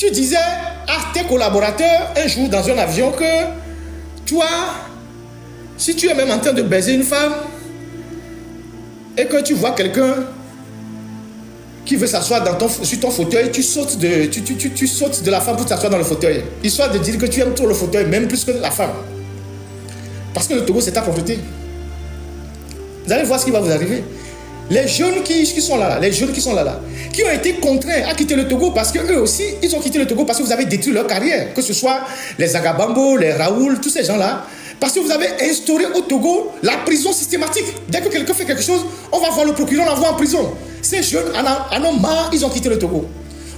tu disais à tes collaborateurs un jour dans un avion que toi, si tu es même en train de baiser une femme et que tu vois quelqu'un qui veut s'asseoir sur ton fauteuil, tu sautes de la femme pour t'asseoir dans le fauteuil. Histoire de dire que tu aimes trop le fauteuil, même plus que la femme. Parce que le Togo, c'est ta propriété. Vous allez voir ce qui va vous arriver. Les jeunes qui sont là, qui ont été contraints à quitter le Togo parce qu'eux aussi, ils ont quitté le Togo parce que vous avez détruit leur carrière. Que ce soit les Agabambo, les Raoul, tous ces gens-là. Parce que vous avez instauré au Togo la prison systématique. Dès que quelqu'un fait quelque chose, on va voir le procureur, on l'envoie en prison. Ces jeunes en ont marre, ils ont quitté le Togo.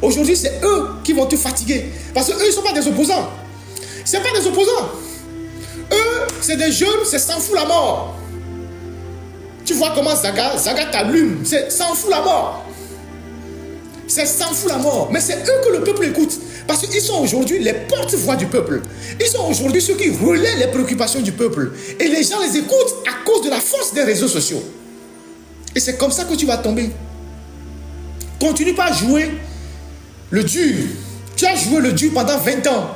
Aujourd'hui, c'est eux qui vont te fatiguer. Parce qu'eux, ils ne sont pas des opposants. Ce pas des opposants. Eux, c'est des jeunes, c'est s'en fout la mort. Tu vois comment Zaga t'allume. C'est s'en fout la mort. C'est s'en fout la mort. Mais c'est eux que le peuple écoute. Parce qu'ils sont aujourd'hui les porte-voix du peuple. Ils sont aujourd'hui ceux qui relaient les préoccupations du peuple. Et les gens les écoutent à cause de la force des réseaux sociaux. Et c'est comme ça que tu vas tomber. Continue pas à jouer le dur. Tu as joué le dur pendant 20 ans.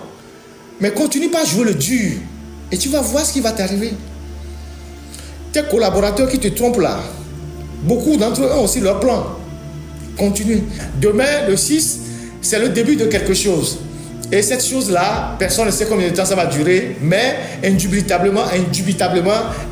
Mais continue pas à jouer le dur. Et tu vas voir ce qui va t'arriver. Tes collaborateurs qui te trompent là, beaucoup d'entre eux ont aussi leur plan. Continue. Demain, le 6, c'est le début de quelque chose. Et cette chose-là, personne ne sait combien de temps ça va durer, mais indubitablement,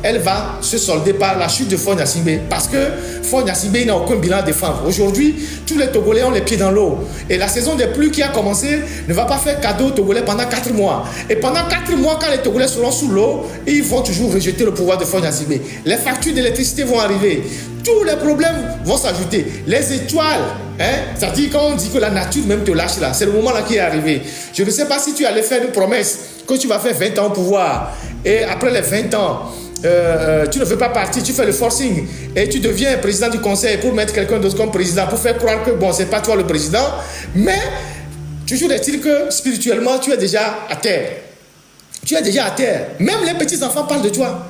elle va se solder par la chute de Faure Gnassingbé. Parce que Faure Gnassingbé n'a aucun bilan à défendre. Aujourd'hui, tous les Togolais ont les pieds dans l'eau. Et la saison des pluies qui a commencé ne va pas faire cadeau aux Togolais pendant 4 mois. Et pendant 4 mois, quand les Togolais seront sous l'eau, ils vont toujours rejeter le pouvoir de Faure Gnassingbé. Les factures d'électricité vont arriver. Tous les problèmes vont s'ajouter. Les étoiles, c'est-à-dire quand on dit que la nature même te lâche là, c'est le moment là qui est arrivé. Je ne sais pas si tu allais faire une promesse que tu vas faire 20 ans au pouvoir et après les 20 ans, tu ne veux pas partir, tu fais le forcing et tu deviens président du conseil pour mettre quelqu'un d'autre comme président, pour faire croire que bon, c'est pas toi le président, mais toujours est-il que spirituellement, tu es déjà à terre. Tu es déjà à terre. Même les petits-enfants parlent de toi.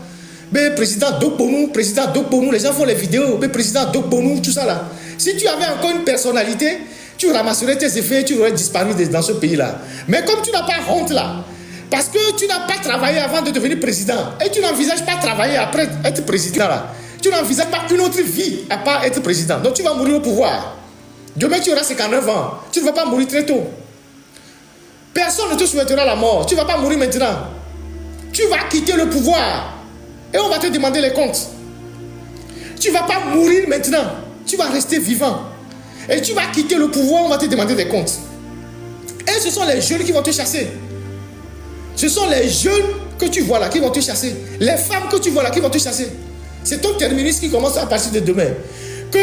Mais président Dokbonou, les gens font les vidéos, mais président Dokbonou, tout ça là. Si tu avais encore une personnalité, tu ramasserais tes effets, tu aurais disparu dans ce pays-là. Mais comme tu n'as pas honte là, parce que tu n'as pas travaillé avant de devenir président, et tu n'envisages pas travailler après être président là, tu n'envisages pas une autre vie à part être président. Donc tu vas mourir au pouvoir. Demain tu auras 59 ans, tu ne vas pas mourir très tôt. Personne ne te souhaitera la mort, tu ne vas pas mourir maintenant. Tu vas quitter le pouvoir. Et on va te demander les comptes. Tu ne vas pas mourir maintenant. Tu vas rester vivant. Et tu vas quitter le pouvoir, on va te demander des comptes. Et ce sont les jeunes qui vont te chasser. Ce sont les jeunes que tu vois là qui vont te chasser. Les femmes que tu vois là qui vont te chasser. C'est ton terminus qui commence à partir de demain. Que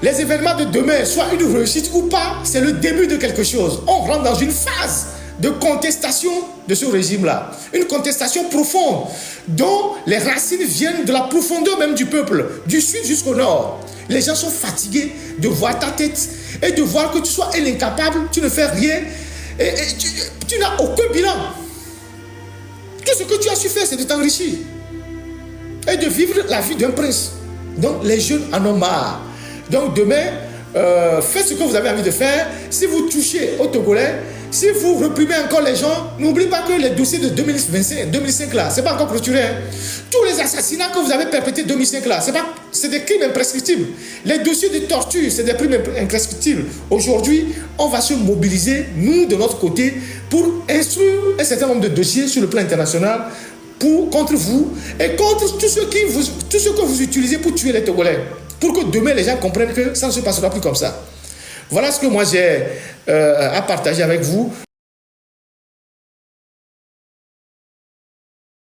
les événements de demain soient une réussite ou pas, c'est le début de quelque chose. On rentre dans une phase de contestation de ce régime-là. Une contestation profonde dont les racines viennent de la profondeur même du peuple, du sud jusqu'au nord. Les gens sont fatigués de voir ta tête et de voir que tu sois incapable, tu ne fais rien et tu n'as aucun bilan. Tout ce que tu as su faire, c'est de t'enrichir et de vivre la vie d'un prince. Donc les jeunes en ont marre. Donc demain, faites ce que vous avez envie de faire. Si vous touchez aux Togolais, si vous reprimez encore les gens, n'oubliez pas que les dossiers de 2005 là, c'est pas encore clôturé. Hein. Tous les assassinats que vous avez perpétrés en 2005 là, c'est des crimes imprescriptibles. Les dossiers de torture, c'est des crimes imprescriptibles. Aujourd'hui, on va se mobiliser, nous, de notre côté, pour instruire un certain nombre de dossiers sur le plan international contre vous et contre tous ceux que vous utilisez pour tuer les Togolais. Pour que demain, les gens comprennent que ça ne se passera plus comme ça. Voilà ce que moi j'ai à partager avec vous.